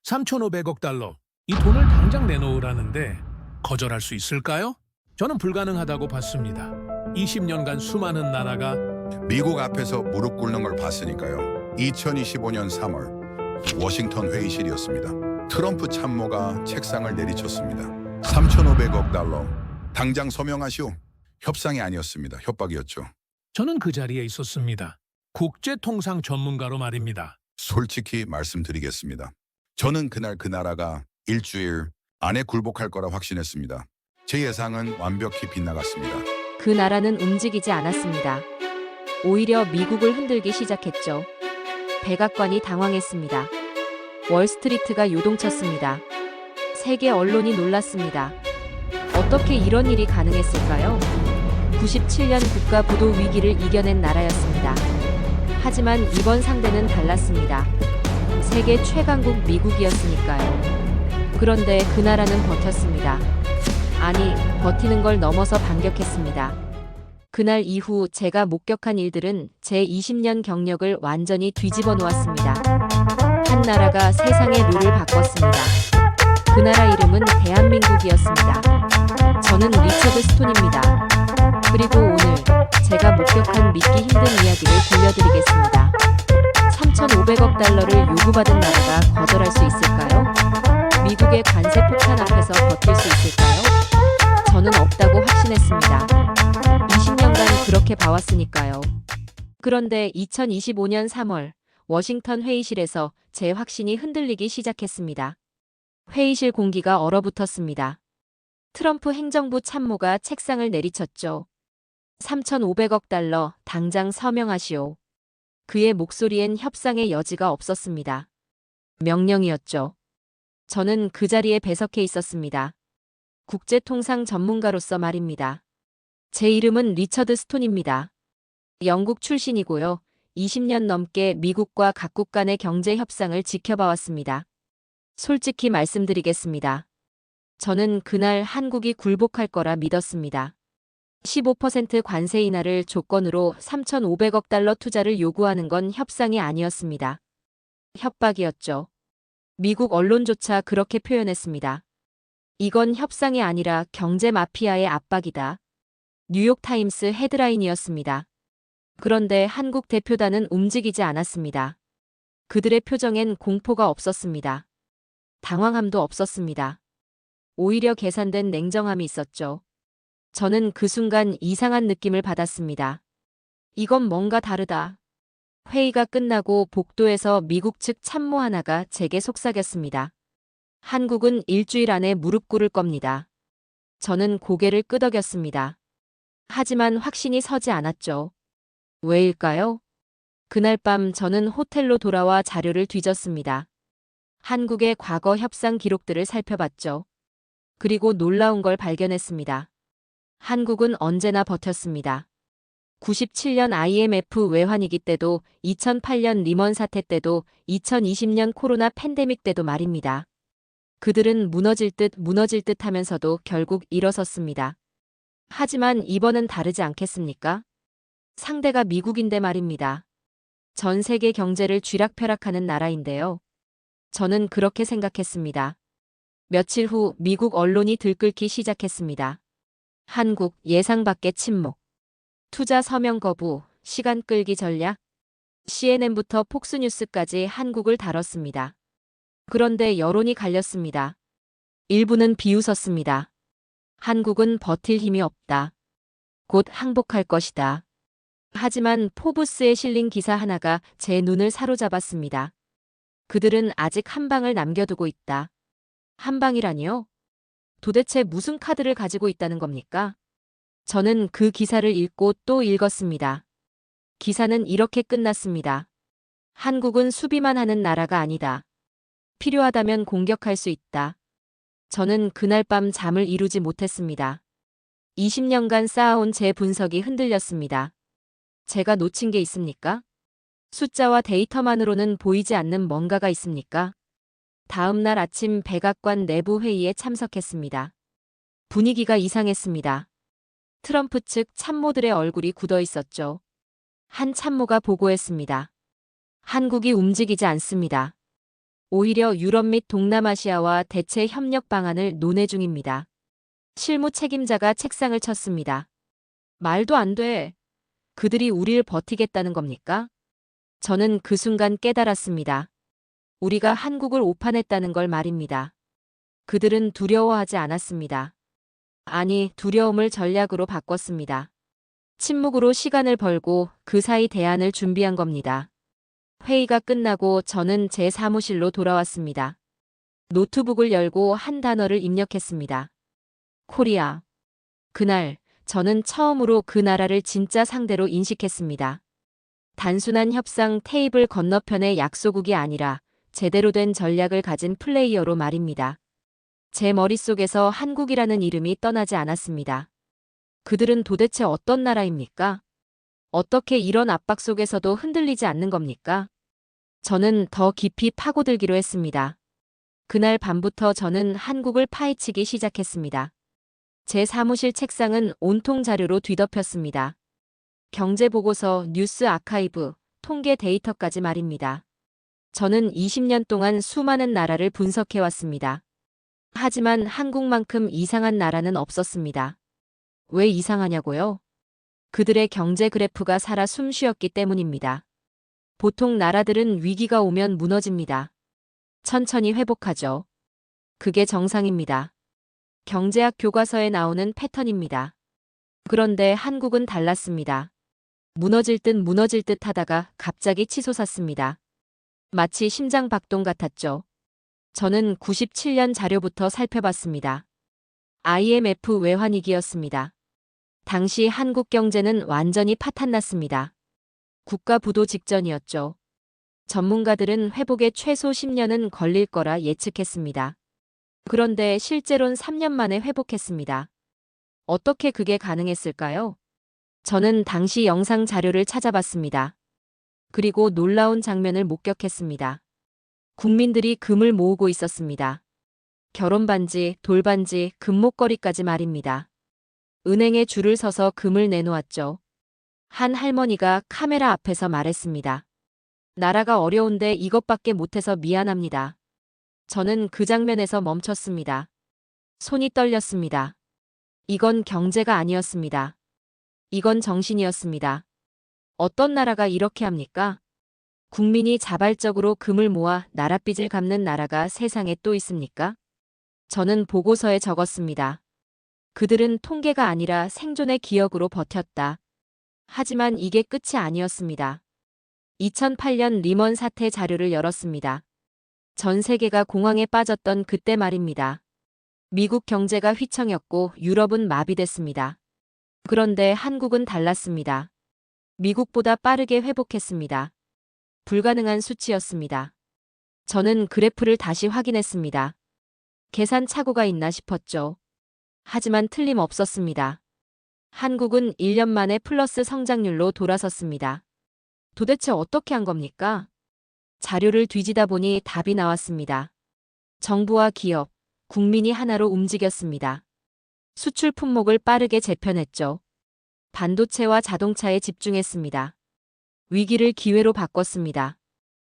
3,500억 달러. 이 돈을 당장 내놓으라는데 거절할 수 있을까요? 저는 불가능하다고 봤습니다. 20년간 수많은 나라가 미국 앞에서 무릎 꿇는 걸 봤으니까요. 2025년 3월 워싱턴 회의실이었습니다. 트럼프 참모가 책상을 내리쳤습니다. 3,500억 달러. 당장 서명하시오. 협상이 아니었습니다. 협박이었죠. 저는 그 자리에 있었습니다. 국제통상 전문가로 말입니다. 솔직히 말씀드리겠습니다. 저는 그날 그 나라가 일주일 안에 굴복할 거라 확신했습니다. 제 예상은 완벽히 빗나갔습니다. 그 나라는 움직이지 않았습니다. 오히려 미국을 흔들기 시작했죠. 백악관이 당황했습니다. 월스트리트가 요동쳤습니다. 세계 언론이 놀랐습니다. 어떻게 이런 일이 가능했을까요? 97년 국가 부도 위기를 이겨낸 나라였습니다. 하지만 이번 상대는 달랐습니다. 세계 최강국 미국이었으니까요. 그런데 그 나라는 버텼습니다. 아니, 버티는 걸 넘어서 반격했습니다. 그날 이후 제가 목격한 일들은 제 20년 경력을 완전히 뒤집어 놓았습니다. 한 나라가 세상의 룰을 바꿨습니다. 그 나라 이름은 대한민국이었습니다. 저는 리처드 스톤입니다. 그리고 오늘 제가 목격한 믿기 힘든 이야기를 들려드리겠습니다. 3,500억 달러를 요구받은 나라가 거절할 수 있을까요? 미국의 관세 폭탄 앞에서 버틸 수 있을까요? 저는 없다고 확신했습니다. 20년간 그렇게 봐왔으니까요. 그런데 2025년 3월 워싱턴 회의실에서 제 확신이 흔들리기 시작했습니다. 회의실 공기가 얼어붙었습니다. 트럼프 행정부 참모가 책상을 내리쳤죠. 3,500억 달러 당장 서명하시오. 그의 목소리엔 협상의 여지가 없었습니다. 명령이었죠. 저는 그 자리에 배석해 있었습니다. 국제통상 전문가로서 말입니다. 제 이름은 리처드 스톤입니다. 영국 출신이고요. 20년 넘게 미국과 각국 간의 경제 협상을 지켜봐왔습니다. 솔직히 말씀드리겠습니다. 저는 그날 한국이 굴복할 거라 믿었습니다. 15% 관세 인하를 조건으로 3,500억 달러 투자를 요구하는 건 협상이 아니었습니다. 협박이었죠. 미국 언론조차 그렇게 표현했습니다. 이건 협상이 아니라 경제 마피아의 압박이다. 뉴욕타임스 헤드라인이었습니다. 그런데 한국 대표단은 움직이지 않았습니다. 그들의 표정엔 공포가 없었습니다. 당황함도 없었습니다. 오히려 계산된 냉정함이 있었죠. 저는 그 순간 이상한 느낌을 받았습니다. 이건 뭔가 다르다. 회의가 끝나고 복도에서 미국 측 참모 하나가 제게 속삭였습니다. 한국은 일주일 안에 무릎 꿇을 겁니다. 저는 고개를 끄덕였습니다. 하지만 확신이 서지 않았죠. 왜일까요? 그날 밤 저는 호텔로 돌아와 자료를 뒤졌습니다. 한국의 과거 협상 기록들을 살펴봤죠. 그리고 놀라운 걸 발견했습니다. 한국은 언제나 버텼습니다. 97년 IMF 외환위기 때도, 2008년 리먼 사태 때도, 2020년 코로나 팬데믹 때도 말입니다. 그들은 무너질 듯 하면서도 결국 일어섰습니다. 하지만 이번은 다르지 않겠습니까? 상대가 미국인데 말입니다. 전 세계 경제를 쥐락펴락하는 나라인데요. 저는 그렇게 생각했습니다. 며칠 후 미국 언론이 들끓기 시작했습니다. 한국 예상 밖의 침묵. 투자 서명 거부, 시간 끌기 전략. CNN부터 폭스뉴스까지 한국을 다뤘습니다. 그런데 여론이 갈렸습니다. 일부는 비웃었습니다. 한국은 버틸 힘이 없다. 곧 항복할 것이다. 하지만 포브스에 실린 기사 하나가 제 눈을 사로잡았습니다. 그들은 아직 한 방을 남겨두고 있다. 한 방이라니요? 도대체 무슨 카드를 가지고 있다는 겁니까? 저는 그 기사를 읽고 또 읽었습니다. 기사는 이렇게 끝났습니다. 한국은 수비만 하는 나라가 아니다. 필요하다면 공격할 수 있다. 저는 그날 밤 잠을 이루지 못했습니다. 20년간 쌓아온 제 분석이 흔들렸습니다. 제가 놓친 게 있습니까? 숫자와 데이터만으로는 보이지 않는 뭔가가 있습니까? 다음 날 아침 백악관 내부 회의에 참석했습니다. 분위기가 이상했습니다. 트럼프 측 참모들의 얼굴이 굳어 있었죠. 한 참모가 보고했습니다. 한국이 움직이지 않습니다. 오히려 유럽 및 동남아시아와 대체 협력 방안을 논의 중입니다. 실무 책임자가 책상을 쳤습니다. 말도 안 돼. 그들이 우리를 버티겠다는 겁니까? 저는 그 순간 깨달았습니다. 우리가 한국을 오판했다는 걸 말입니다. 그들은 두려워하지 않았습니다. 아니, 두려움을 전략으로 바꿨습니다. 침묵으로 시간을 벌고 그 사이 대안을 준비한 겁니다. 회의가 끝나고 저는 제 사무실로 돌아왔습니다. 노트북을 열고 한 단어를 입력했습니다. 코리아. 그날 저는 처음으로 그 나라를 진짜 상대로 인식했습니다. 단순한 협상 테이블 건너편의 약소국이 아니라 제대로 된 전략을 가진 플레이어로 말입니다. 제 머릿속에서 한국이라는 이름이 떠나지 않았습니다. 그들은 도대체 어떤 나라입니까? 어떻게 이런 압박 속에서도 흔들리지 않는 겁니까? 저는 더 깊이 파고들기로 했습니다. 그날 밤부터 저는 한국을 파헤치기 시작했습니다. 제 사무실 책상은 온통 자료로 뒤덮였습니다. 경제보고서, 뉴스 아카이브, 통계 데이터까지 말입니다. 저는 20년 동안 수많은 나라를 분석해왔습니다. 하지만 한국만큼 이상한 나라는 없었습니다. 왜 이상하냐고요? 그들의 경제 그래프가 살아 숨쉬었기 때문입니다. 보통 나라들은 위기가 오면 무너집니다. 천천히 회복하죠. 그게 정상입니다. 경제학 교과서에 나오는 패턴입니다. 그런데 한국은 달랐습니다. 무너질 듯 하다가 갑자기 치솟았습니다. 마치 심장 박동 같았죠. 저는 97년 자료부터 살펴봤습니다. IMF 외환위기였습니다. 당시 한국 경제는 완전히 파탄났습니다. 국가 부도 직전이었죠. 전문가들은 회복에 최소 10년은 걸릴 거라 예측했습니다. 그런데 실제로는 3년 만에 회복했습니다. 어떻게 그게 가능했을까요? 저는 당시 영상 자료를 찾아봤습니다. 그리고 놀라운 장면을 목격했습니다. 국민들이 금을 모으고 있었습니다. 결혼반지, 돌반지, 금목걸이까지 말입니다. 은행에 줄을 서서 금을 내놓았죠. 한 할머니가 카메라 앞에서 말했습니다. 나라가 어려운데 이것밖에 못해서 미안합니다. 저는 그 장면에서 멈췄습니다. 손이 떨렸습니다. 이건 경제가 아니었습니다. 이건 정신이었습니다. 어떤 나라가 이렇게 합니까? 국민이 자발적으로 금을 모아 나랏빚을 갚는 나라가 세상에 또 있습니까? 저는 보고서에 적었습니다. 그들은 통계가 아니라 생존의 기억으로 버텼다. 하지만 이게 끝이 아니었습니다. 2008년 리먼 사태 자료를 열었습니다. 전 세계가 공황에 빠졌던 그때 말입니다. 미국 경제가 휘청였고 유럽은 마비됐습니다. 그런데 한국은 달랐습니다. 미국보다 빠르게 회복했습니다. 불가능한 수치였습니다. 저는 그래프를 다시 확인했습니다. 계산 착오가 있나 싶었죠. 하지만 틀림없었습니다. 한국은 1년 만에 플러스 성장률로 돌아섰습니다. 도대체 어떻게 한 겁니까? 자료를 뒤지다 보니 답이 나왔습니다. 정부와 기업, 국민이 하나로 움직였습니다. 수출 품목을 빠르게 재편했죠. 반도체와 자동차에 집중했습니다. 위기를 기회로 바꿨습니다.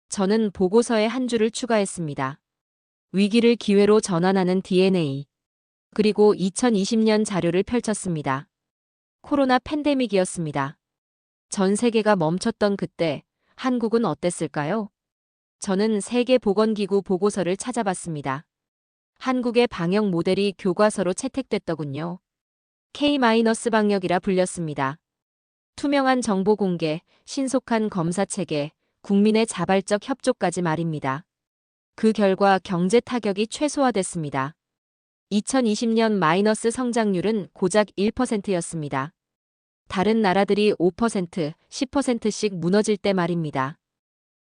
저는 보고서에 한 줄을 추가했습니다. 위기를 기회로 전환하는 DNA. 그리고 2020년 자료를 펼쳤습니다. 코로나 팬데믹이었습니다. 전 세계가 멈췄던 그때 한국은 어땠을까요? 저는 세계보건기구 보고서를 찾아봤습니다. 한국의 방역 모델이 교과서로 채택됐더군요. K-방역이라 불렸습니다. 투명한 정보 공개, 신속한 검사 체계, 국민의 자발적 협조까지 말입니다. 그 결과 경제 타격이 최소화됐습니다. 2020년 마이너스 성장률은 고작 1%였습니다. 다른 나라들이 5%, 10%씩 무너질 때 말입니다.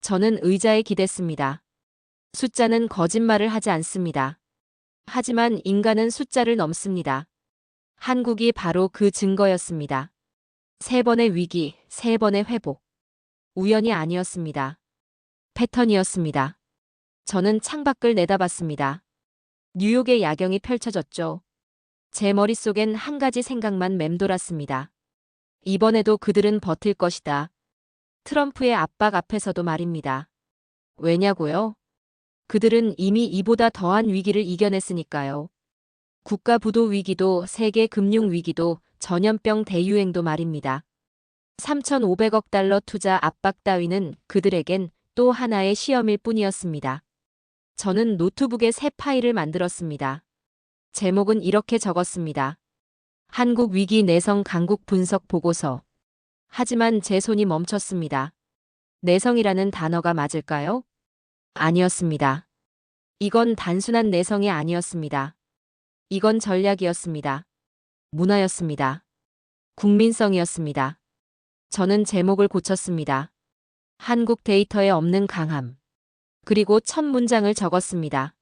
저는 의자에 기댔습니다. 숫자는 거짓말을 하지 않습니다. 하지만 인간은 숫자를 넘습니다. 한국이 바로 그 증거였습니다. 3번의 위기, 3번의 회복. 우연이 아니었습니다. 패턴이었습니다. 저는 창밖을 내다봤습니다. 뉴욕의 야경이 펼쳐졌죠. 제 머릿속엔 한 가지 생각만 맴돌았습니다. 이번에도 그들은 버틸 것이다. 트럼프의 압박 앞에서도 말입니다. 왜냐고요? 그들은 이미 이보다 더한 위기를 이겨냈으니까요. 국가 부도 위기도 세계 금융 위기도 전염병 대유행도 말입니다. 3,500억 달러 투자 압박 따위는 그들에겐 또 하나의 시험일 뿐이었습니다. 저는 노트북에 새 파일을 만들었습니다. 제목은 이렇게 적었습니다. 한국 위기 내성 강국 분석 보고서. 하지만 제 손이 멈췄습니다. 내성이라는 단어가 맞을까요? 아니었습니다. 이건 단순한 내성이 아니었습니다. 이건 전략이었습니다. 문화였습니다. 국민성이었습니다. 저는 제목을 고쳤습니다. 한국 데이터에 없는 강함. 그리고 첫 문장을 적었습니다.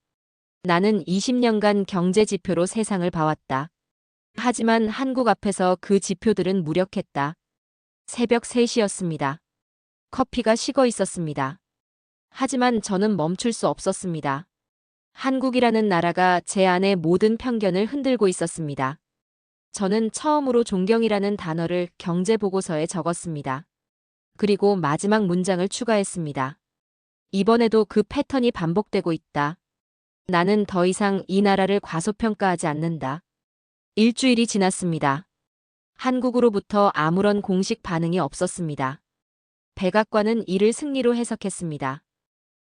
나는 20년간 경제 지표로 세상을 봐왔다. 하지만 한국 앞에서 그 지표들은 무력했다. 새벽 3시였습니다. 커피가 식어 있었습니다. 하지만 저는 멈출 수 없었습니다. 한국이라는 나라가 제 안의 모든 편견을 흔들고 있었습니다. 저는 처음으로 존경이라는 단어를 경제보고서에 적었습니다. 그리고 마지막 문장을 추가했습니다. 이번에도 그 패턴이 반복되고 있다. 나는 더 이상 이 나라를 과소평가하지 않는다. 일주일이 지났습니다. 한국으로부터 아무런 공식 반응이 없었습니다. 백악관은 이를 승리로 해석했습니다.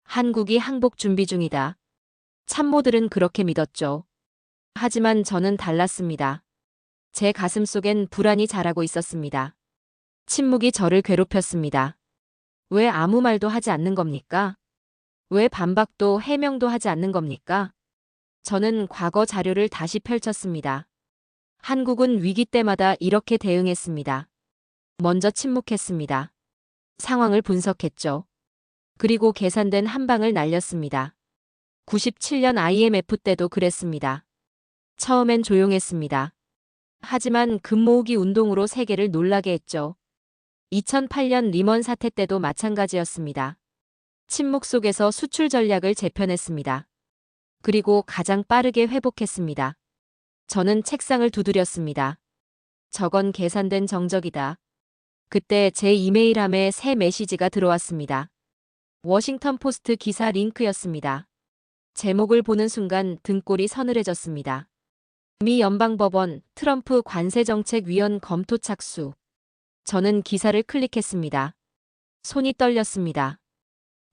한국이 항복 준비 중이다. 참모들은 그렇게 믿었죠. 하지만 저는 달랐습니다. 제 가슴 속엔 불안이 자라고 있었습니다. 침묵이 저를 괴롭혔습니다. 왜 아무 말도 하지 않는 겁니까? 왜 반박도 해명도 하지 않는 겁니까? 저는 과거 자료를 다시 펼쳤습니다. 한국은 위기 때마다 이렇게 대응했습니다. 먼저 침묵했습니다. 상황을 분석했죠. 그리고 계산된 한 방을 날렸습니다. 97년 IMF 때도 그랬습니다. 처음엔 조용했습니다. 하지만 금모으기 운동으로 세계를 놀라게 했죠. 2008년 리먼 사태 때도 마찬가지였습니다. 침묵 속에서 수출 전략을 재편했습니다. 그리고 가장 빠르게 회복했습니다. 저는 책상을 두드렸습니다. 저건 계산된 정적이다. 그때 제 이메일함에 새 메시지가 들어왔습니다. 워싱턴 포스트 기사 링크였습니다. 제목을 보는 순간 등골이 서늘해졌습니다. 미 연방법원 트럼프 관세정책위원 검토 착수. 저는 기사를 클릭했습니다. 손이 떨렸습니다.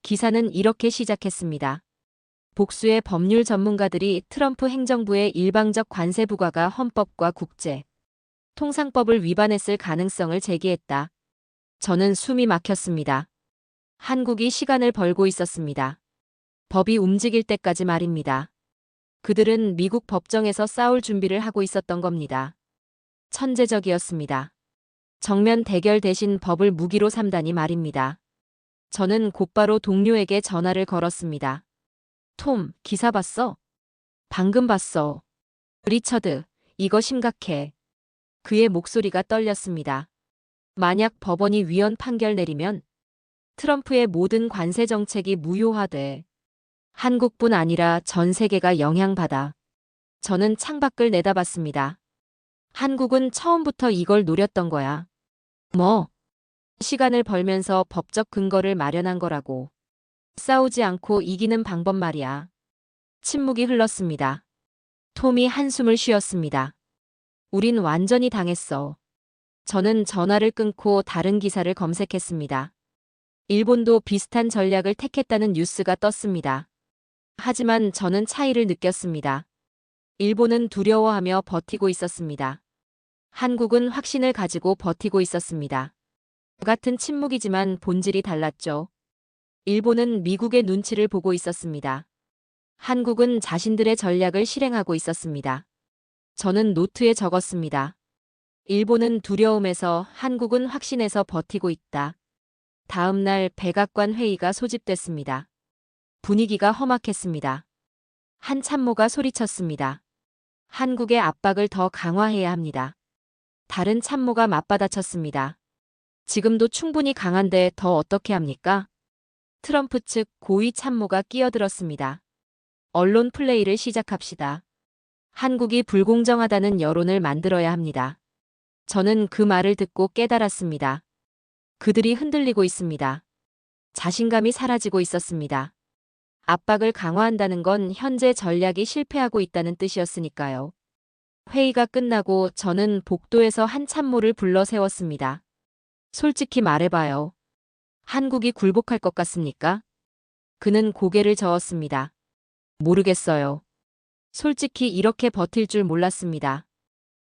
기사는 이렇게 시작했습니다. 복수의 법률 전문가들이 트럼프 행정부의 일방적 관세 부과가 헌법과 국제 통상법을 위반했을 가능성을 제기했다. 저는 숨이 막혔습니다. 한국이 시간을 벌고 있었습니다. 법이 움직일 때까지 말입니다. 그들은 미국 법정에서 싸울 준비를 하고 있었던 겁니다. 천재적이었습니다. 정면 대결 대신 법을 무기로 삼다니 말입니다. 저는 곧바로 동료에게 전화를 걸었습니다. 톰, 기사 봤어? 방금 봤어. 리처드, 이거 심각해. 그의 목소리가 떨렸습니다. 만약 법원이 위헌 판결 내리면 트럼프의 모든 관세 정책이 무효화돼. 한국뿐 아니라 전 세계가 영향받아. 저는 창밖을 내다봤습니다. 한국은 처음부터 이걸 노렸던 거야. 뭐? 시간을 벌면서 법적 근거를 마련한 거라고. 싸우지 않고 이기는 방법 말이야. 침묵이 흘렀습니다. 톰이 한숨을 쉬었습니다. 우린 완전히 당했어. 저는 전화를 끊고 다른 기사를 검색했습니다. 일본도 비슷한 전략을 택했다는 뉴스가 떴습니다. 하지만 저는 차이를 느꼈습니다. 일본은 두려워하며 버티고 있었습니다. 한국은 확신을 가지고 버티고 있었습니다. 같은 침묵이지만 본질이 달랐죠. 일본은 미국의 눈치를 보고 있었습니다. 한국은 자신들의 전략을 실행하고 있었습니다. 저는 노트에 적었습니다. 일본은 두려움에서, 한국은 확신에서 버티고 있다. 다음 날 백악관 회의가 소집됐습니다. 분위기가 험악했습니다. 한 참모가 소리쳤습니다. 한국의 압박을 더 강화해야 합니다. 다른 참모가 맞받아쳤습니다. 지금도 충분히 강한데 더 어떻게 합니까? 트럼프 측 고위 참모가 끼어들었습니다. 언론 플레이를 시작합시다. 한국이 불공정하다는 여론을 만들어야 합니다. 저는 그 말을 듣고 깨달았습니다. 그들이 흔들리고 있습니다. 자신감이 사라지고 있었습니다. 압박을 강화한다는 건 현재 전략이 실패하고 있다는 뜻이었으니까요. 회의가 끝나고 저는 복도에서 한 참모를 불러 세웠습니다. 솔직히 말해봐요. 한국이 굴복할 것 같습니까? 그는 고개를 저었습니다. 모르겠어요. 솔직히 이렇게 버틸 줄 몰랐습니다.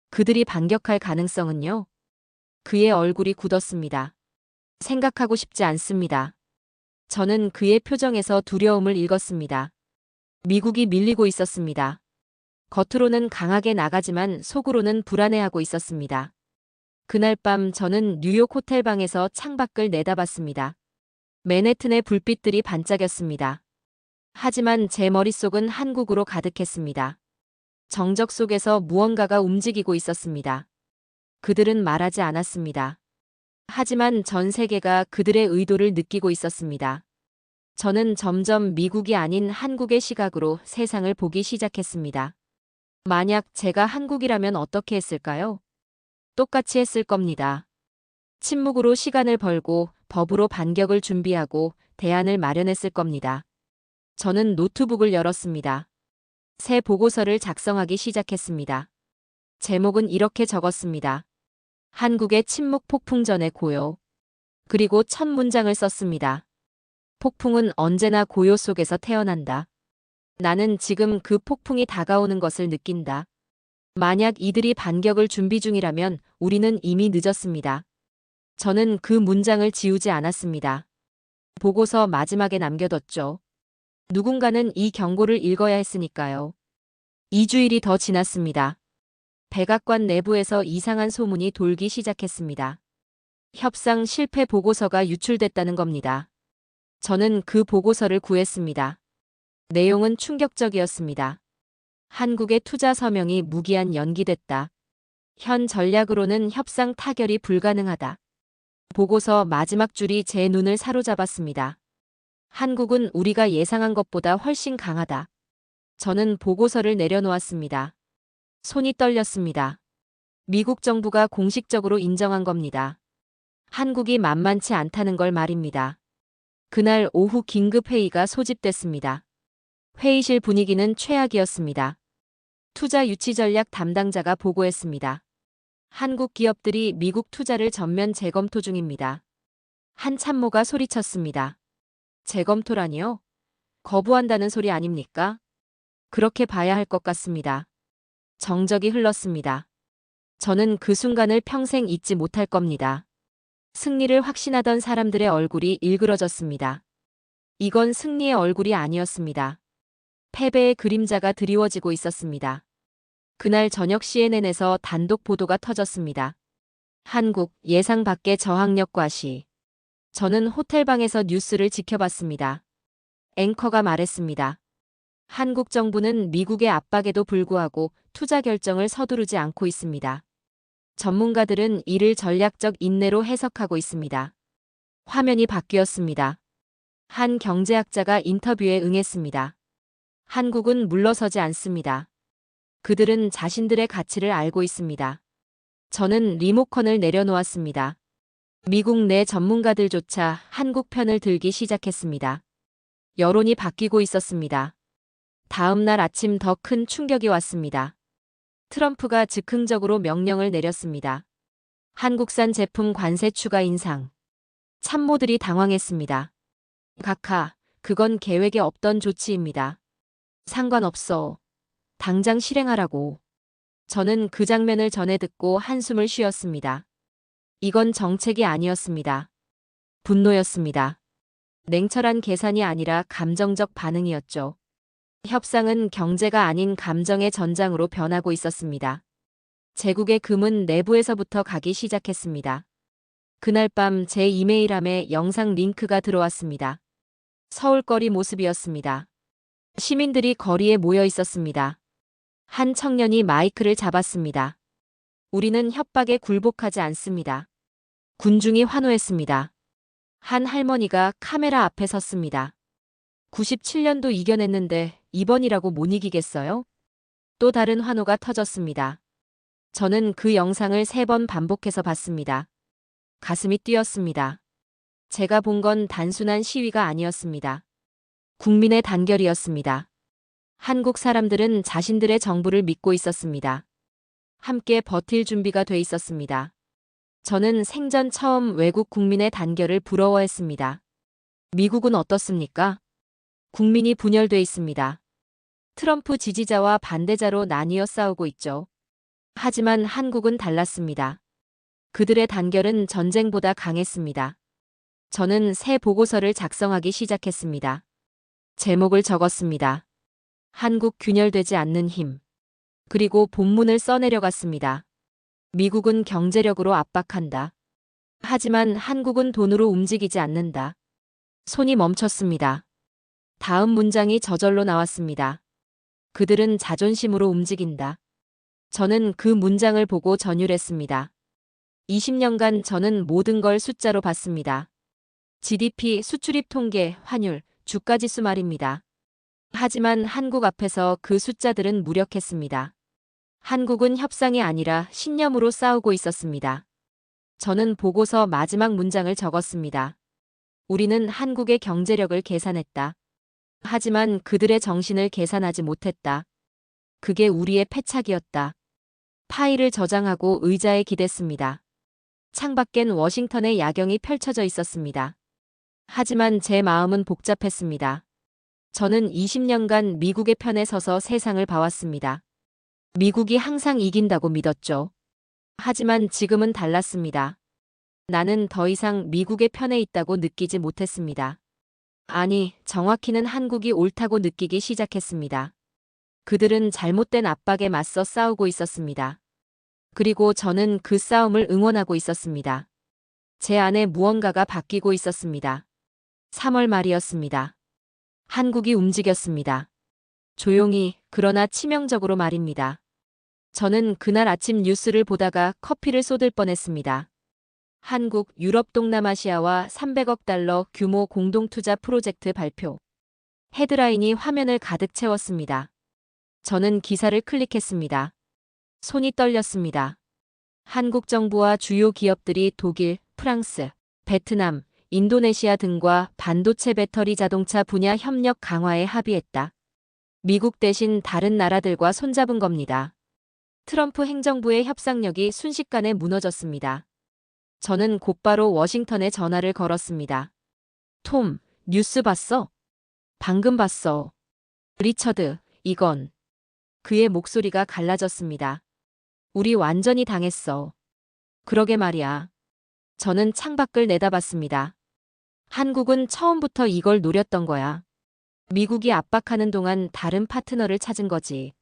그들이 반격할 가능성은요? 그의 얼굴이 굳었습니다. 생각하고 싶지 않습니다. 저는 그의 표정에서 두려움을 읽었습니다. 미국이 밀리고 있었습니다. 겉으로는 강하게 나가지만 속으로는 불안해하고 있었습니다. 그날 밤 저는 뉴욕 호텔방에서 창밖을 내다봤습니다. 맨해튼의 불빛들이 반짝였습니다. 하지만 제 머릿속은 한국으로 가득했습니다. 정적 속에서 무언가가 움직이고 있었습니다. 그들은 말하지 않았습니다. 하지만 전 세계가 그들의 의도를 느끼고 있었습니다. 저는 점점 미국이 아닌 한국의 시각으로 세상을 보기 시작했습니다. 만약 제가 한국이라면 어떻게 했을까요? 똑같이 했을 겁니다. 침묵으로 시간을 벌고 법으로 반격을 준비하고 대안을 마련했을 겁니다. 저는 노트북을 열었습니다. 새 보고서를 작성하기 시작했습니다. 제목은 이렇게 적었습니다. 한국의 침묵 폭풍전의 고요. 그리고 첫 문장을 썼습니다. 폭풍은 언제나 고요 속에서 태어난다. 나는 지금 그 폭풍이 다가오는 것을 느낀다. 만약 이들이 반격을 준비 중이라면 우리는 이미 늦었습니다. 저는 그 문장을 지우지 않았습니다. 보고서 마지막에 남겨뒀죠. 누군가는 이 경고를 읽어야 했으니까요. 2주일이 더 지났습니다. 백악관 내부에서 이상한 소문이 돌기 시작했습니다. 협상 실패 보고서가 유출됐다는 겁니다. 저는 그 보고서를 구했습니다. 내용은 충격적이었습니다. 한국의 투자 서명이 무기한 연기됐다. 현 전략으로는 협상 타결이 불가능하다. 보고서 마지막 줄이 제 눈을 사로잡았습니다. 한국은 우리가 예상한 것보다 훨씬 강하다. 저는 보고서를 내려놓았습니다. 손이 떨렸습니다. 미국 정부가 공식적으로 인정한 겁니다. 한국이 만만치 않다는 걸 말입니다. 그날 오후 긴급 회의가 소집됐습니다. 회의실 분위기는 최악이었습니다. 투자 유치 전략 담당자가 보고했습니다. 한국 기업들이 미국 투자를 전면 재검토 중입니다. 한 참모가 소리쳤습니다. 재검토라니요? 거부한다는 소리 아닙니까? 그렇게 봐야 할 것 같습니다. 정적이 흘렀습니다. 저는 그 순간을 평생 잊지 못할 겁니다. 승리를 확신하던 사람들의 얼굴이 일그러졌습니다. 이건 승리의 얼굴이 아니었습니다. 패배의 그림자가 드리워지고 있었습니다. 그날 저녁 CNN에서 단독 보도가 터졌습니다. 한국 예상 밖의 저항력 과시. 저는 호텔방에서 뉴스를 지켜봤습니다. 앵커가 말했습니다. 한국 정부는 미국의 압박에도 불구하고 투자 결정을 서두르지 않고 있습니다. 전문가들은 이를 전략적 인내로 해석하고 있습니다. 화면이 바뀌었습니다. 한 경제학자가 인터뷰에 응했습니다. 한국은 물러서지 않습니다. 그들은 자신들의 가치를 알고 있습니다. 저는 리모컨을 내려놓았습니다. 미국 내 전문가들조차 한국 편을 들기 시작했습니다. 여론이 바뀌고 있었습니다. 다음 날 아침 더 큰 충격이 왔습니다. 트럼프가 즉흥적으로 명령을 내렸습니다. 한국산 제품 관세 추가 인상. 참모들이 당황했습니다. 각하, 그건 계획에 없던 조치입니다. 상관없어. 당장 실행하라고. 저는 그 장면을 전해 듣고 한숨을 쉬었습니다. 이건 정책이 아니었습니다. 분노였습니다. 냉철한 계산이 아니라 감정적 반응이었죠. 협상은 경제가 아닌 감정의 전장으로 변하고 있었습니다. 제국의 금은 내부에서부터 가기 시작했습니다. 그날 밤 제 이메일함에 영상 링크가 들어왔습니다. 서울거리 모습이었습니다. 시민들이 거리에 모여 있었습니다. 한 청년이 마이크를 잡았습니다. 우리는 협박에 굴복하지 않습니다. 군중이 환호했습니다. 한 할머니가 카메라 앞에 섰습니다. 97년도 이겨냈는데 이번이라고 못 이기겠어요? 또 다른 환호가 터졌습니다. 저는 그 영상을 3번 반복해서 봤습니다. 가슴이 뛰었습니다. 제가 본 건 단순한 시위가 아니었습니다. 국민의 단결이었습니다. 한국 사람들은 자신들의 정부를 믿고 있었습니다. 함께 버틸 준비가 돼 있었습니다. 저는 생전 처음 외국 국민의 단결을 부러워했습니다. 미국은 어떻습니까? 국민이 분열돼 있습니다. 트럼프 지지자와 반대자로 나뉘어 싸우고 있죠. 하지만 한국은 달랐습니다. 그들의 단결은 전쟁보다 강했습니다. 저는 새 보고서를 작성하기 시작했습니다. 제목을 적었습니다. 한국 균열되지 않는 힘. 그리고 본문을 써내려갔습니다. 미국은 경제력으로 압박한다. 하지만 한국은 돈으로 움직이지 않는다. 손이 멈췄습니다. 다음 문장이 저절로 나왔습니다. 그들은 자존심으로 움직인다. 저는 그 문장을 보고 전율했습니다. 20년간 저는 모든 걸 숫자로 봤습니다. GDP, 수출입 통계, 환율, 주가지수 말입니다. 하지만 한국 앞에서 그 숫자들은 무력했습니다. 한국은 협상이 아니라 신념으로 싸우고 있었습니다. 저는 보고서 마지막 문장을 적었습니다. 우리는 한국의 경제력을 계산했다. 하지만 그들의 정신을 계산하지 못했다. 그게 우리의 패착이었다. 파일을 저장하고 의자에 기댔습니다. 창밖엔 워싱턴의 야경이 펼쳐져 있었습니다. 하지만 제 마음은 복잡했습니다. 저는 20년간 미국의 편에 서서 세상을 봐왔습니다. 미국이 항상 이긴다고 믿었죠. 하지만 지금은 달랐습니다. 나는 더 이상 미국의 편에 있다고 느끼지 못했습니다. 아니, 정확히는 한국이 옳다고 느끼기 시작했습니다. 그들은 잘못된 압박에 맞서 싸우고 있었습니다. 그리고 저는 그 싸움을 응원하고 있었습니다. 제 안에 무언가가 바뀌고 있었습니다. 3월 말이었습니다. 한국이 움직였습니다. 조용히, 그러나 치명적으로 말입니다. 저는 그날 아침 뉴스를 보다가 커피를 쏟을 뻔했습니다. 한국, 유럽, 동남아시아와 300억 달러 규모 공동투자 프로젝트 발표. 헤드라인이 화면을 가득 채웠습니다. 저는 기사를 클릭했습니다. 손이 떨렸습니다. 한국 정부와 주요 기업들이 독일, 프랑스, 베트남, 인도네시아 등과 반도체 배터리 자동차 분야 협력 강화에 합의했다. 미국 대신 다른 나라들과 손잡은 겁니다. 트럼프 행정부의 협상력이 순식간에 무너졌습니다. 저는 곧바로 워싱턴에 전화를 걸었습니다. 톰, 뉴스 봤어? 방금 봤어. 리처드, 이건. 그의 목소리가 갈라졌습니다. 우리 완전히 당했어. 그러게 말이야. 저는 창밖을 내다봤습니다. 한국은 처음부터 이걸 노렸던 거야. 미국이 압박하는 동안 다른 파트너를 찾은 거지.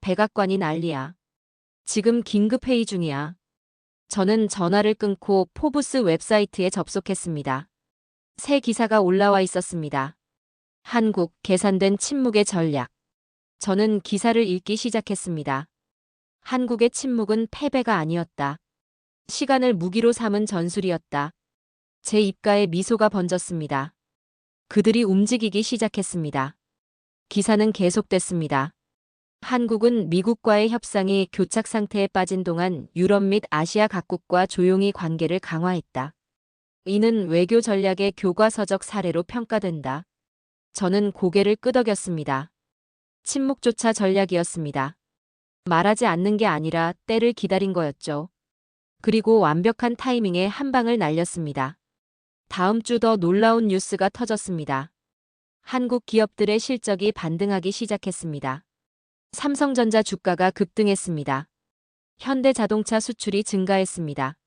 백악관이 난리야. 지금 긴급회의 중이야. 저는 전화를 끊고 포브스 웹사이트에 접속했습니다. 새 기사가 올라와 있었습니다. 한국, 계산된 침묵의 전략. 저는 기사를 읽기 시작했습니다. 한국의 침묵은 패배가 아니었다. 시간을 무기로 삼은 전술이었다. 제 입가에 미소가 번졌습니다. 그들이 움직이기 시작했습니다. 기사는 계속됐습니다. 한국은 미국과의 협상이 교착 상태에 빠진 동안 유럽 및 아시아 각국과 조용히 관계를 강화했다. 이는 외교 전략의 교과서적 사례로 평가된다. 저는 고개를 끄덕였습니다. 침묵조차 전략이었습니다. 말하지 않는 게 아니라 때를 기다린 거였죠. 그리고 완벽한 타이밍에 한 방을 날렸습니다. 다음 주 더 놀라운 뉴스가 터졌습니다. 한국 기업들의 실적이 반등하기 시작했습니다. 삼성전자 주가가 급등했습니다. 현대자동차 수출이 증가했습니다.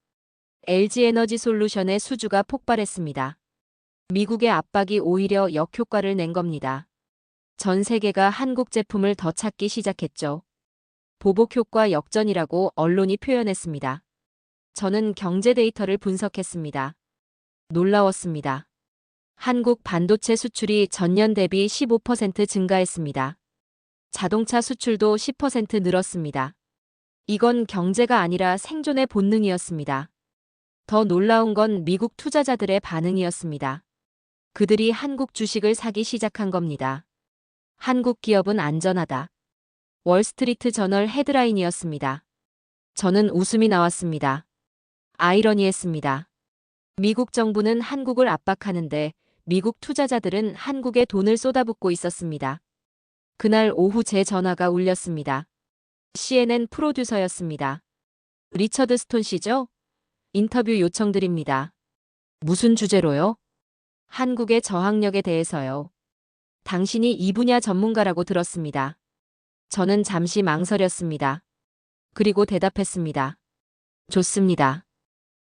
LG에너지솔루션의 수주가 폭발했습니다. 미국의 압박이 오히려 역효과를 낸 겁니다. 전 세계가 한국 제품을 더 찾기 시작했죠. 보복 효과 역전이라고 언론이 표현했습니다. 저는 경제 데이터를 분석했습니다. 놀라웠습니다. 한국 반도체 수출이 전년 대비 15% 증가했습니다. 자동차 수출도 10% 늘었습니다. 이건 경제가 아니라 생존의 본능이었습니다. 더 놀라운 건 미국 투자자들의 반응이었습니다. 그들이 한국 주식을 사기 시작한 겁니다. 한국 기업은 안전하다. 월스트리트 저널 헤드라인이었습니다. 저는 웃음이 나왔습니다. 아이러니했습니다. 미국 정부는 한국을 압박하는데 미국 투자자들은 한국에 돈을 쏟아붓고 있었습니다. 그날 오후 제 전화가 울렸습니다. CNN 프로듀서였습니다. 리처드 스톤 씨죠? 인터뷰 요청드립니다. 무슨 주제로요? 한국의 저항력에 대해서요. 당신이 이 분야 전문가라고 들었습니다. 저는 잠시 망설였습니다. 그리고 대답했습니다. 좋습니다.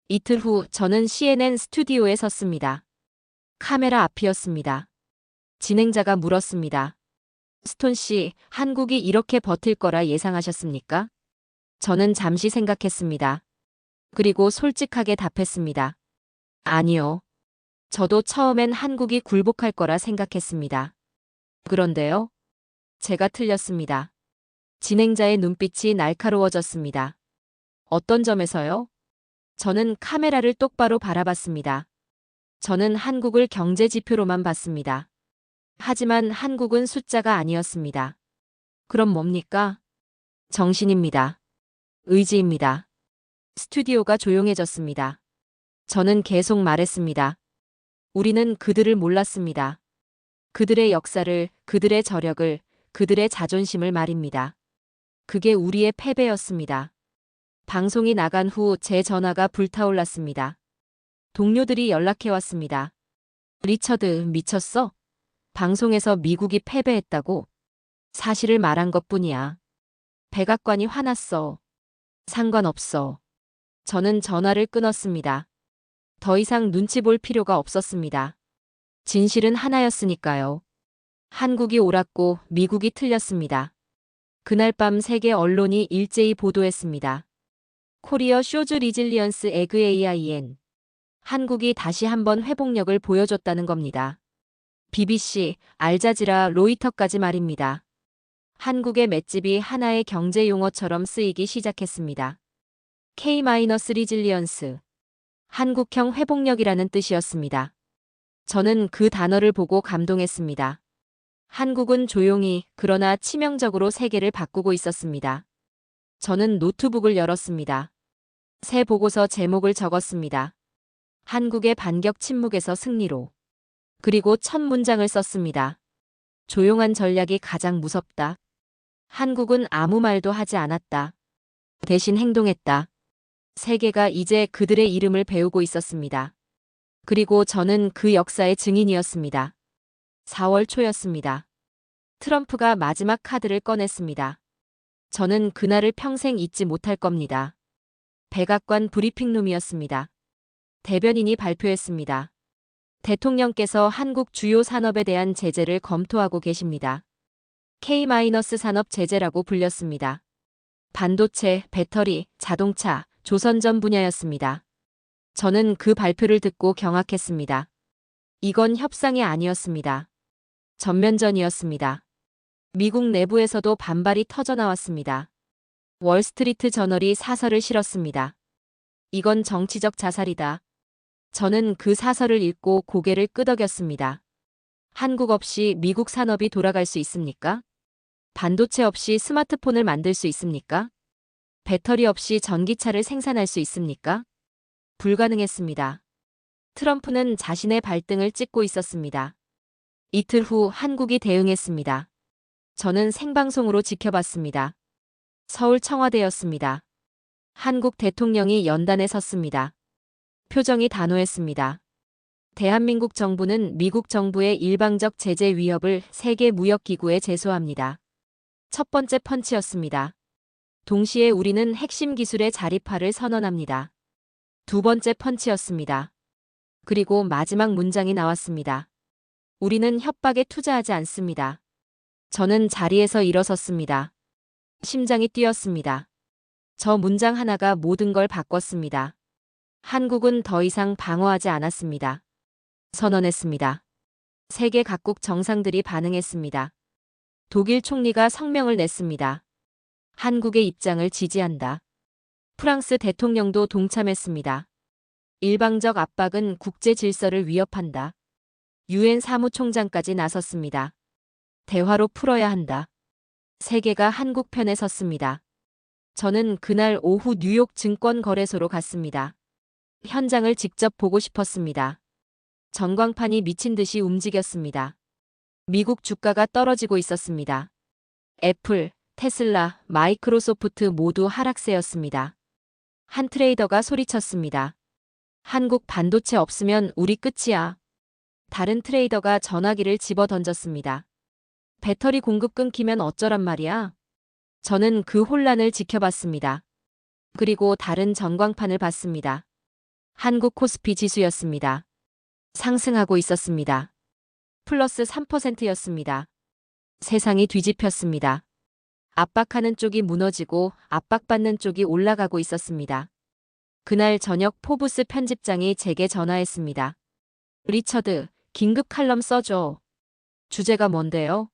이틀 후 저는 CNN 스튜디오에 섰습니다. 카메라 앞이었습니다. 진행자가 물었습니다. 스톤 씨, 한국이 이렇게 버틸 거라 예상하셨습니까? 저는 잠시 생각했습니다. 그리고 솔직하게 답했습니다. 아니요. 저도 처음엔 한국이 굴복할 거라 생각했습니다. 그런데요? 제가 틀렸습니다. 진행자의 눈빛이 날카로워졌습니다. 어떤 점에서요? 저는 카메라를 똑바로 바라봤습니다. 저는 한국을 경제 지표로만 봤습니다. 하지만 한국은 숫자가 아니었습니다. 그럼 뭡니까? 정신입니다. 의지입니다. 스튜디오가 조용해졌습니다. 저는 계속 말했습니다. 우리는 그들을 몰랐습니다. 그들의 역사를, 그들의 저력을, 그들의 자존심을 말입니다. 그게 우리의 패배였습니다. 방송이 나간 후 제 전화가 불타올랐습니다. 동료들이 연락해왔습니다. 리처드, 미쳤어? 방송에서 미국이 패배했다고? 사실을 말한 것뿐이야. 백악관이 화났어. 상관없어. 저는 전화를 끊었습니다. 더 이상 눈치 볼 필요가 없었습니다. 진실은 하나였으니까요. 한국이 옳았고 미국이 틀렸습니다. 그날 밤 세계 언론이 일제히 보도했습니다. 코리어 쇼즈 리질리언스 에그 AIN. 한국이 다시 한번 회복력을 보여줬다는 겁니다. BBC, 알자지라, 로이터까지 말입니다. 한국의 맷집이 하나의 경제 용어처럼 쓰이기 시작했습니다. K-리질리언스. 한국형 회복력이라는 뜻이었습니다. 저는 그 단어를 보고 감동했습니다. 한국은 조용히 그러나 치명적으로 세계를 바꾸고 있었습니다. 저는 노트북을 열었습니다. 새 보고서 제목을 적었습니다. 한국의 반격 침묵에서 승리로. 그리고 첫 문장을 썼습니다. 조용한 전략이 가장 무섭다. 한국은 아무 말도 하지 않았다. 대신 행동했다. 세계가 이제 그들의 이름을 배우고 있었습니다. 그리고 저는 그 역사의 증인이었습니다. 4월 초였습니다. 트럼프가 마지막 카드를 꺼냈습니다. 저는 그날을 평생 잊지 못할 겁니다. 백악관 브리핑룸이었습니다. 대변인이 발표했습니다. 대통령께서 한국 주요 산업에 대한 제재를 검토하고 계십니다. K-산업 제재라고 불렸습니다. 반도체, 배터리, 자동차, 조선전 분야였습니다. 저는 그 발표를 듣고 경악했습니다. 이건 협상이 아니었습니다. 전면전이었습니다. 미국 내부에서도 반발이 터져나왔습니다. 월스트리트 저널이 사설을 실었습니다. 이건 정치적 자살이다. 저는 그 사설을 읽고 고개를 끄덕였습니다. 한국 없이 미국 산업이 돌아갈 수 있습니까? 반도체 없이 스마트폰을 만들 수 있습니까? 배터리 없이 전기차를 생산할 수 있습니까? 불가능했습니다. 트럼프는 자신의 발등을 찍고 있었습니다. 이틀 후 한국이 대응했습니다. 저는 생방송으로 지켜봤습니다. 서울 청와대였습니다. 한국 대통령이 연단에 섰습니다. 표정이 단호했습니다. 대한민국 정부는 미국 정부의 일방적 제재 위협을 세계무역기구에 제소합니다. 첫 번째 펀치였습니다. 동시에 우리는 핵심 기술의 자립화를 선언합니다. 두 번째 펀치였습니다. 그리고 마지막 문장이 나왔습니다. 우리는 협박에 투자하지 않습니다. 저는 자리에서 일어섰습니다. 심장이 뛰었습니다. 저 문장 하나가 모든 걸 바꿨습니다. 한국은 더 이상 방어하지 않았습니다. 선언했습니다. 세계 각국 정상들이 반응했습니다. 독일 총리가 성명을 냈습니다. 한국의 입장을 지지한다. 프랑스 대통령도 동참했습니다. 일방적 압박은 국제 질서를 위협한다. 유엔 사무총장까지 나섰습니다. 대화로 풀어야 한다. 세계가 한국 편에 섰습니다. 저는 그날 오후 뉴욕 증권거래소로 갔습니다. 현장을 직접 보고 싶었습니다. 전광판이 미친 듯이 움직였습니다. 미국 주가가 떨어지고 있었습니다. 애플, 테슬라, 마이크로소프트 모두 하락세였습니다. 한 트레이더가 소리쳤습니다. 한국 반도체 없으면 우리 끝이야. 다른 트레이더가 전화기를 집어 던졌습니다. 배터리 공급 끊기면 어쩌란 말이야? 저는 그 혼란을 지켜봤습니다. 그리고 다른 전광판을 봤습니다. 한국 코스피 지수였습니다. 상승하고 있었습니다. 플러스 3%였습니다. 세상이 뒤집혔습니다. 압박하는 쪽이 무너지고 압박받는 쪽이 올라가고 있었습니다. 그날 저녁 포브스 편집장이 제게 전화했습니다. 리처드, 긴급 칼럼 써줘. 주제가 뭔데요?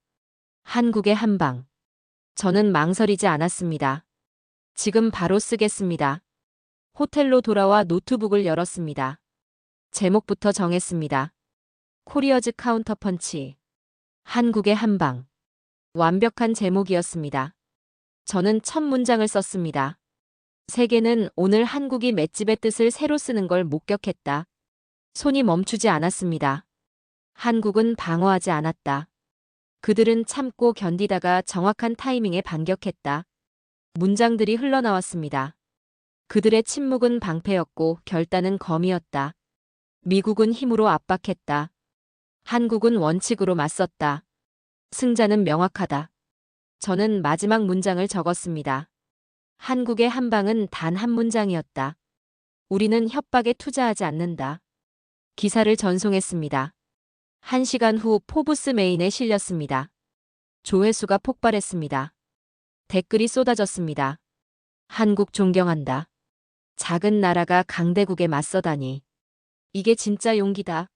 한국의 한방. 저는 망설이지 않았습니다. 지금 바로 쓰겠습니다. 호텔로 돌아와 노트북을 열었습니다. 제목부터 정했습니다. 코리어즈 카운터펀치. 한국의 한방. 완벽한 제목이었습니다. 저는 첫 문장을 썼습니다. 세계는 오늘 한국이 맷집의 뜻을 새로 쓰는 걸 목격했다. 손이 멈추지 않았습니다. 한국은 방어하지 않았다. 그들은 참고 견디다가 정확한 타이밍에 반격했다. 문장들이 흘러나왔습니다. 그들의 침묵은 방패였고 결단은 검이었다. 미국은 힘으로 압박했다. 한국은 원칙으로 맞섰다. 승자는 명확하다. 저는 마지막 문장을 적었습니다. 한국의 한방은 단 한 문장이었다. 우리는 협박에 투자하지 않는다. 기사를 전송했습니다. 1시간 후 포브스 메인에 실렸습니다. 조회수가 폭발했습니다. 댓글이 쏟아졌습니다. 한국 존경한다. 작은 나라가 강대국에 맞서다니. 이게 진짜 용기다.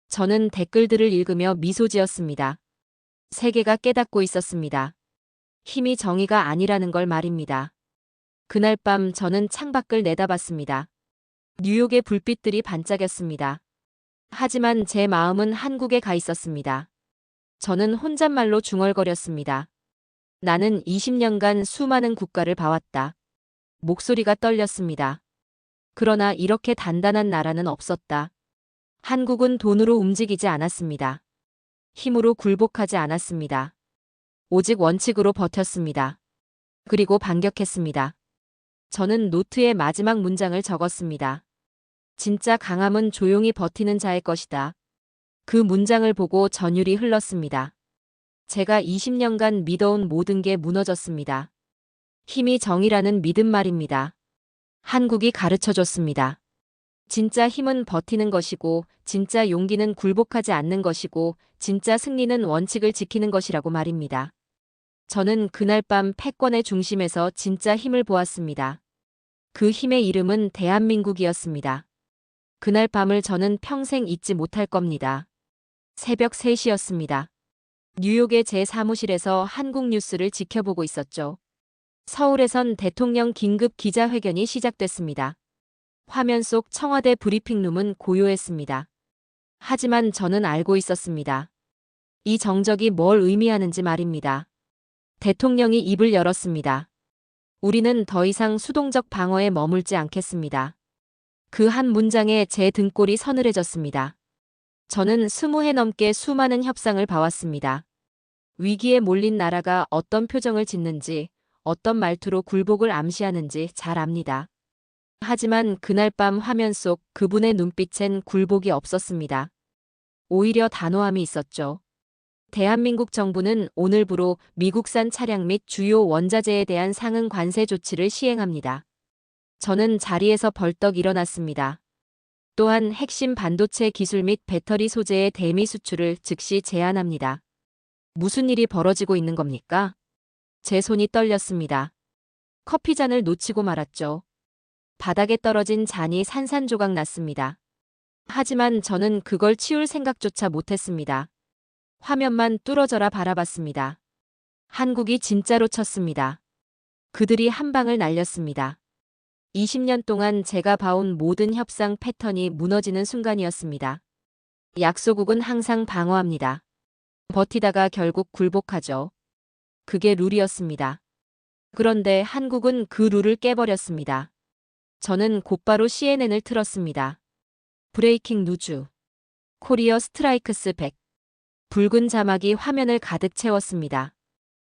저는 댓글들을 읽으며 미소 지었습니다. 세계가 깨닫고 있었습니다. 힘이 정의가 아니라는 걸 말입니다. 그날 밤 저는 창밖을 내다봤습니다. 뉴욕의 불빛들이 반짝였습니다. 하지만 제 마음은 한국에 가 있었습니다. 저는 혼잣말로 중얼거렸습니다. 나는 20년간 수많은 국가를 봐왔다. 목소리가 떨렸습니다. 그러나 이렇게 단단한 나라는 없었다. 한국은 돈으로 움직이지 않았습니다. 힘으로 굴복하지 않았습니다. 오직 원칙으로 버텼습니다. 그리고 반격했습니다. 저는 노트에 마지막 문장을 적었습니다. 진짜 강함은 조용히 버티는 자의 것이다. 그 문장을 보고 전율이 흘렀습니다. 제가 20년간 믿어온 모든 게 무너졌습니다. 힘이 정의라는 믿음 말입니다. 한국이 가르쳐줬습니다. 진짜 힘은 버티는 것이고, 진짜 용기는 굴복하지 않는 것이고, 진짜 승리는 원칙을 지키는 것이라고 말입니다. 저는 그날 밤 패권의 중심에서 진짜 힘을 보았습니다. 그 힘의 이름은 대한민국이었습니다. 그날 밤을 저는 평생 잊지 못할 겁니다. 새벽 3시였습니다. 뉴욕의 제 사무실에서 한국 뉴스를 지켜보고 있었죠. 서울에선 대통령 긴급 기자회견이 시작됐습니다. 화면 속 청와대 브리핑룸은 고요했습니다. 하지만 저는 알고 있었습니다. 이 정적이 뭘 의미하는지 말입니다. 대통령이 입을 열었습니다. 우리는 더 이상 수동적 방어에 머물지 않겠습니다. 그 한 문장에 제 등골이 서늘해졌습니다. 저는 20해 넘게 수많은 협상을 봐왔습니다. 위기에 몰린 나라가 어떤 표정을 짓는지, 어떤 말투로 굴복을 암시하는지 잘 압니다. 하지만 그날 밤 화면 속 그분의 눈빛엔 굴복이 없었습니다. 오히려 단호함이 있었죠. 대한민국 정부는 오늘부로 미국산 차량 및 주요 원자재에 대한 상응 관세 조치를 시행합니다. 저는 자리에서 벌떡 일어났습니다. 또한 핵심 반도체 기술 및 배터리 소재의 대미 수출을 즉시 제한합니다. 무슨 일이 벌어지고 있는 겁니까? 제 손이 떨렸습니다. 커피잔을 놓치고 말았죠. 바닥에 떨어진 잔이 산산조각 났습니다. 하지만 저는 그걸 치울 생각조차 못했습니다. 화면만 뚫어져라 바라봤습니다. 한국이 진짜로 쳤습니다. 그들이 한 방을 날렸습니다. 20년 동안 제가 봐온 모든 협상 패턴이 무너지는 순간이었습니다. 약소국은 항상 방어합니다. 버티다가 결국 굴복하죠. 그게 룰이었습니다. 그런데 한국은 그 룰을 깨버렸습니다. 저는 곧바로 CNN을 틀었습니다. 브레이킹 뉴즈. 코리어 스트라이크스 100. 붉은 자막이 화면을 가득 채웠습니다.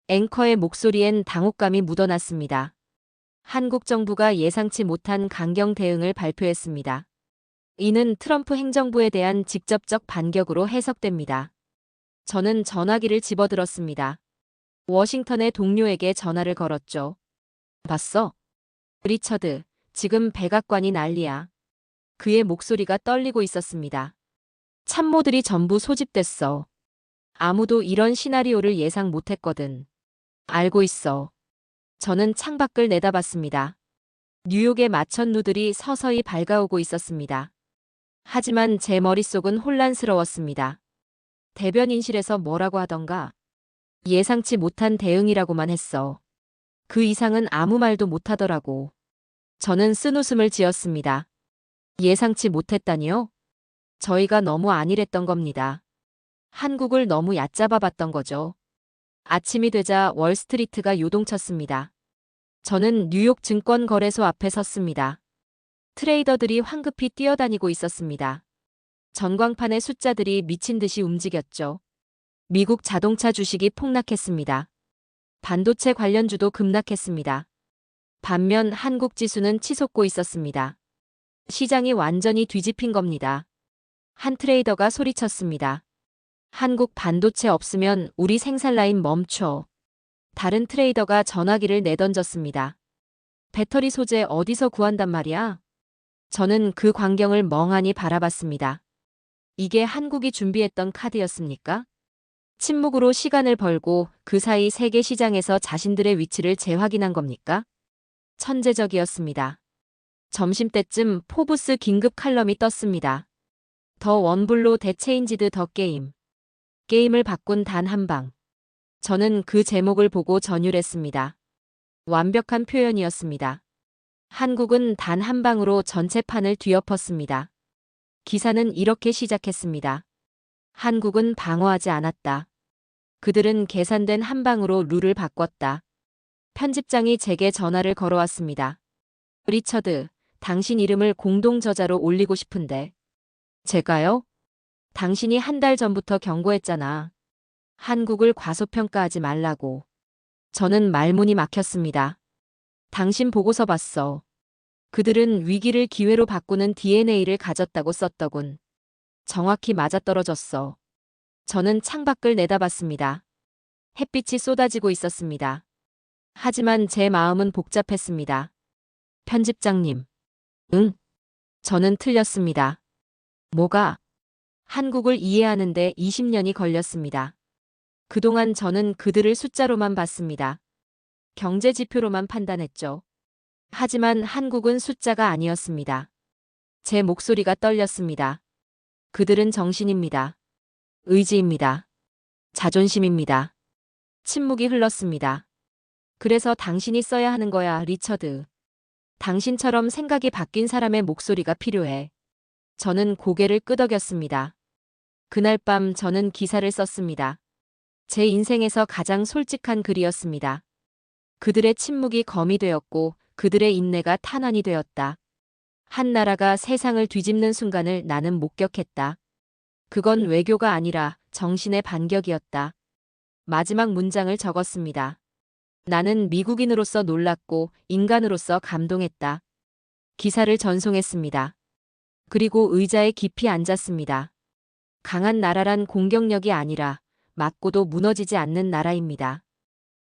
앵커의 목소리엔 당혹감이 묻어났습니다. 한국 정부가 예상치 못한 강경 대응을 발표했습니다. 이는 트럼프 행정부에 대한 직접적 반격으로 해석됩니다. 저는 전화기를 집어들었습니다. 워싱턴의 동료에게 전화를 걸었죠. 봤어? 리처드, 지금 백악관이 난리야. 그의 목소리가 떨리고 있었습니다. 참모들이 전부 소집됐어. 아무도 이런 시나리오를 예상 못했거든. 알고 있어. 저는 창밖을 내다봤습니다. 뉴욕의 마천루들이 서서히 밝아오고 있었습니다. 하지만 제 머릿속은 혼란스러웠습니다. 대변인실에서 뭐라고 하던가? 예상치 못한 대응이라고만 했어. 그 이상은 아무 말도 못하더라고. 저는 쓴웃음을 지었습니다. 예상치 못했다니요? 저희가 너무 안일했던 겁니다. 한국을 너무 얕잡아 봤던 거죠. 아침이 되자 월스트리트가 요동쳤습니다. 저는 뉴욕 증권거래소 앞에 섰습니다. 트레이더들이 황급히 뛰어다니고 있었습니다. 전광판의 숫자들이 미친 듯이 움직였죠. 미국 자동차 주식이 폭락했습니다. 반도체 관련주도 급락했습니다. 반면 한국 지수는 치솟고 있었습니다. 시장이 완전히 뒤집힌 겁니다. 한 트레이더가 소리쳤습니다. 한국 반도체 없으면 우리 생산 라인 멈춰. 다른 트레이더가 전화기를 내던졌습니다. 배터리 소재 어디서 구한단 말이야? 저는 그 광경을 멍하니 바라봤습니다. 이게 한국이 준비했던 카드였습니까? 침묵으로 시간을 벌고 그 사이 세계 시장에서 자신들의 위치를 재확인한 겁니까? 천재적이었습니다. 점심때쯤 포브스 긴급 칼럼이 떴습니다. 더 원블로 대체인지드 더 게임. 게임을 바꾼 단 한 방. 저는 그 제목을 보고 전율했습니다. 완벽한 표현이었습니다. 한국은 단 한 방으로 전체 판을 뒤엎었습니다. 기사는 이렇게 시작했습니다. 한국은 방어하지 않았다. 그들은 계산된 한 방으로 룰을 바꿨다. 편집장이 제게 전화를 걸어왔습니다. 리처드, 당신 이름을 공동 저자로 올리고 싶은데. 제가요? 당신이 한 달 전부터 경고했잖아. 한국을 과소평가하지 말라고. 저는 말문이 막혔습니다. 당신 보고서 봤어. 그들은 위기를 기회로 바꾸는 DNA를 가졌다고 썼더군. 정확히 맞아떨어졌어. 저는 창밖을 내다봤습니다. 햇빛이 쏟아지고 있었습니다. 하지만 제 마음은 복잡했습니다. 편집장님. 응? 저는 틀렸습니다. 뭐가? 한국을 이해하는데 20년이 걸렸습니다. 그동안 저는 그들을 숫자로만 봤습니다. 경제 지표로만 판단했죠. 하지만 한국은 숫자가 아니었습니다. 제 목소리가 떨렸습니다. 그들은 정신입니다. 의지입니다. 자존심입니다. 침묵이 흘렀습니다. 그래서 당신이 써야 하는 거야, 리처드. 당신처럼 생각이 바뀐 사람의 목소리가 필요해. 저는 고개를 끄덕였습니다. 그날 밤 저는 기사를 썼습니다. 제 인생에서 가장 솔직한 글이었습니다. 그들의 침묵이 검이 되었고 그들의 인내가 탄환이 되었다. 한 나라가 세상을 뒤집는 순간을 나는 목격했다. 그건 외교가 아니라 정신의 반격이었다. 마지막 문장을 적었습니다. 나는 미국인으로서 놀랐고 인간으로서 감동했다. 기사를 전송했습니다. 그리고 의자에 깊이 앉았습니다. 강한 나라란 공격력이 아니라 맞고도 무너지지 않는 나라입니다.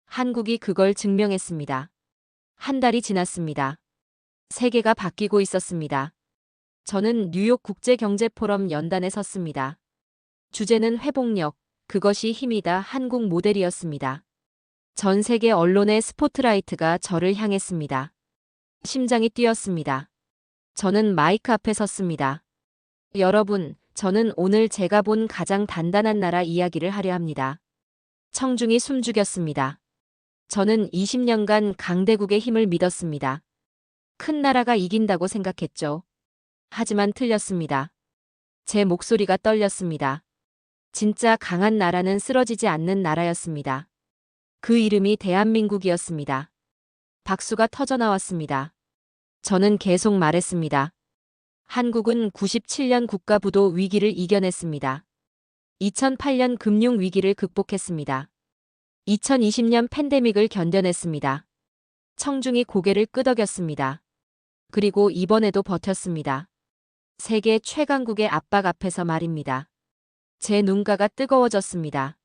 한국이 그걸 증명했습니다. 한 달이 지났습니다. 세계가 바뀌고 있었습니다. 저는 뉴욕 국제경제포럼 연단에 섰습니다. 주제는 회복력, 그것이 힘이다 한국 모델이었습니다. 전 세계 언론의 스포트라이트가 저를 향했습니다. 심장이 뛰었습니다. 저는 마이크 앞에 섰습니다. 여러분, 저는 오늘 제가 본 가장 단단한 나라 이야기를 하려 합니다. 청중이 숨죽였습니다. 저는 20년간 강대국의 힘을 믿었습니다. 큰 나라가 이긴다고 생각했죠. 하지만 틀렸습니다. 제 목소리가 떨렸습니다. 진짜 강한 나라는 쓰러지지 않는 나라였습니다. 그 이름이 대한민국이었습니다. 박수가 터져나왔습니다. 저는 계속 말했습니다. 한국은 97년 국가부도 위기를 이겨냈습니다. 2008년 금융 위기를 극복했습니다. 2020년 팬데믹을 견뎌냈습니다. 청중이 고개를 끄덕였습니다. 그리고 이번에도 버텼습니다. 세계 최강국의 압박 앞에서 말입니다. 제 눈가가 뜨거워졌습니다.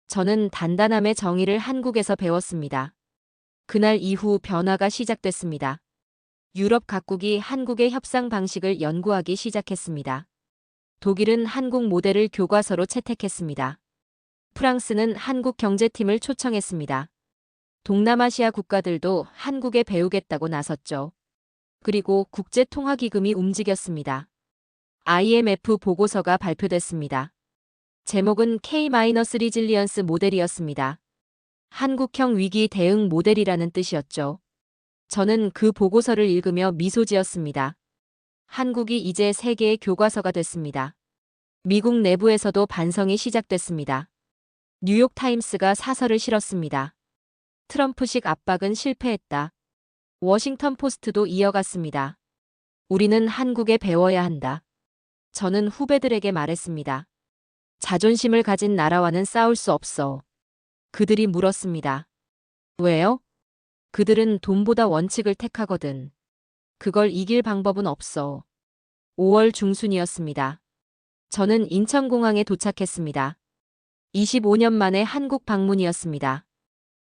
저는 단단함의 정의를 한국에서 배웠습니다. 그날 이후 변화가 시작됐습니다. 유럽 각국이 한국의 협상 방식을 연구하기 시작했습니다. 독일은 한국 모델을 교과서로 채택했습니다. 프랑스는 한국 경제팀을 초청했습니다. 동남아시아 국가들도 한국에 배우겠다고 나섰죠. 그리고 국제통화기금이 움직였습니다. IMF 보고서가 발표됐습니다. 제목은 K-리질리언스 모델이었습니다. 한국형 위기 대응 모델이라는 뜻이었죠. 저는 그 보고서를 읽으며 미소 지었습니다. 한국이 이제 세계의 교과서가 됐습니다. 미국 내부에서도 반성이 시작됐습니다. 뉴욕타임스가 사설을 실었습니다. 트럼프식 압박은 실패했다. 워싱턴 포스트도 이어갔습니다. 우리는 한국에 배워야 한다. 저는 후배들에게 말했습니다. 자존심을 가진 나라와는 싸울 수 없어. 그들이 물었습니다. 왜요? 그들은 돈보다 원칙을 택하거든. 그걸 이길 방법은 없어. 5월 중순이었습니다. 저는 인천공항에 도착했습니다. 25년 만에 한국 방문이었습니다.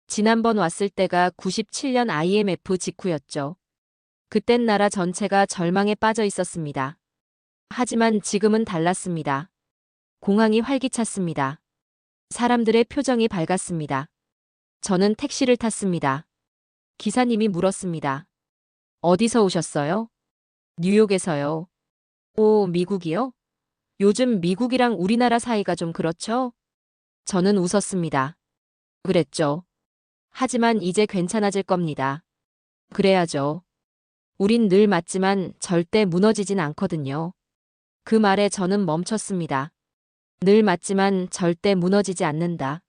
지난번 왔을 때가 97년 IMF 직후였죠. 그땐 나라 전체가 절망에 빠져 있었습니다. 하지만 지금은 달랐습니다. 공항이 활기찼습니다. 사람들의 표정이 밝았습니다. 저는 택시를 탔습니다. 기사님이 물었습니다. 어디서 오셨어요? 뉴욕에서요. 오, 미국이요? 요즘 미국이랑 우리나라 사이가 좀 그렇죠? 저는 웃었습니다. 그랬죠. 하지만 이제 괜찮아질 겁니다. 그래야죠. 우린 늘 맞지만 절대 무너지진 않거든요. 그 말에 저는 멈췄습니다. 늘 맞지만 절대 무너지지 않는다.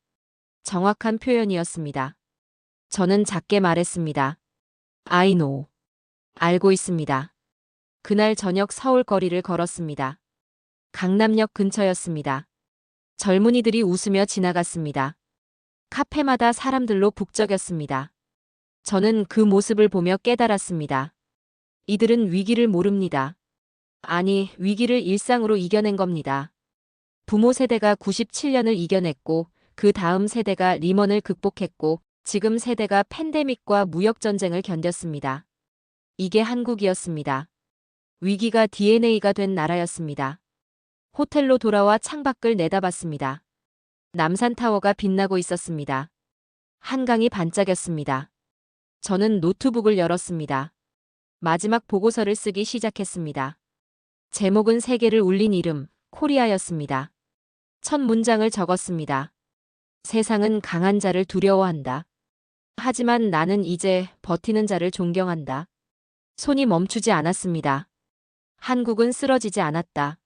정확한 표현이었습니다. 저는 작게 말했습니다. I know. 알고 있습니다. 그날 저녁 서울 거리를 걸었습니다. 강남역 근처였습니다. 젊은이들이 웃으며 지나갔습니다. 카페마다 사람들로 북적였습니다. 저는 그 모습을 보며 깨달았습니다. 이들은 위기를 모릅니다. 아니, 위기를 일상으로 이겨낸 겁니다. 부모 세대가 97년을 이겨냈고, 그 다음 세대가 리먼을 극복했고, 지금 세대가 팬데믹과 무역전쟁을 견뎠습니다. 이게 한국이었습니다. 위기가 DNA가 된 나라였습니다. 호텔로 돌아와 창밖을 내다봤습니다. 남산타워가 빛나고 있었습니다. 한강이 반짝였습니다. 저는 노트북을 열었습니다. 마지막 보고서를 쓰기 시작했습니다. 제목은 세계를 울린 이름, 코리아였습니다. 첫 문장을 적었습니다. 세상은 강한 자를 두려워한다. 하지만 나는 이제 버티는 자를 존경한다. 손이 멈추지 않았습니다. 한국은 쓰러지지 않았다.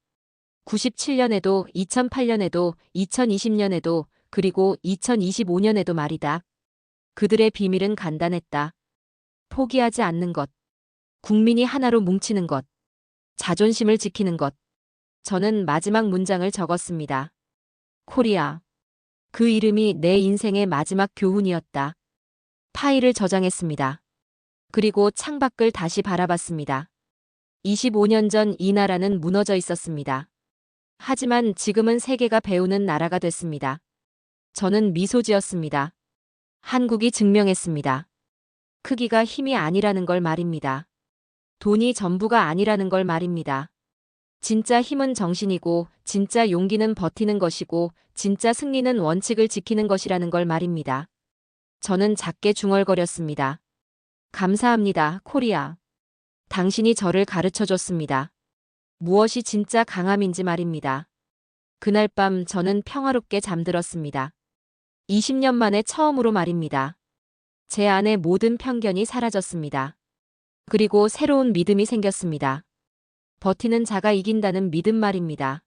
97년에도, 2008년에도, 2020년에도, 그리고 2025년에도 말이다. 그들의 비밀은 간단했다. 포기하지 않는 것. 국민이 하나로 뭉치는 것. 자존심을 지키는 것. 저는 마지막 문장을 적었습니다. 코리아. 그 이름이 내 인생의 마지막 교훈이었다. 파일을 저장했습니다. 그리고 창밖을 다시 바라봤습니다. 25년 전 이 나라는 무너져 있었습니다. 하지만 지금은 세계가 배우는 나라가 됐습니다. 저는 미소 지었습니다. 한국이 증명했습니다. 크기가 힘이 아니라는 걸 말입니다. 돈이 전부가 아니라는 걸 말입니다. 진짜 힘은 정신이고, 진짜 용기는 버티는 것이고, 진짜 승리는 원칙을 지키는 것이라는 걸 말입니다. 저는 작게 중얼거렸습니다. 감사합니다, 코리아. 당신이 저를 가르쳐줬습니다. 무엇이 진짜 강함인지 말입니다. 그날 밤 저는 평화롭게 잠들었습니다. 20년 만에 처음으로 말입니다. 제 안의 모든 편견이 사라졌습니다. 그리고 새로운 믿음이 생겼습니다. 버티는 자가 이긴다는 믿음 말입니다.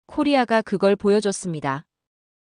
코리아가 그걸 보여줬습니다.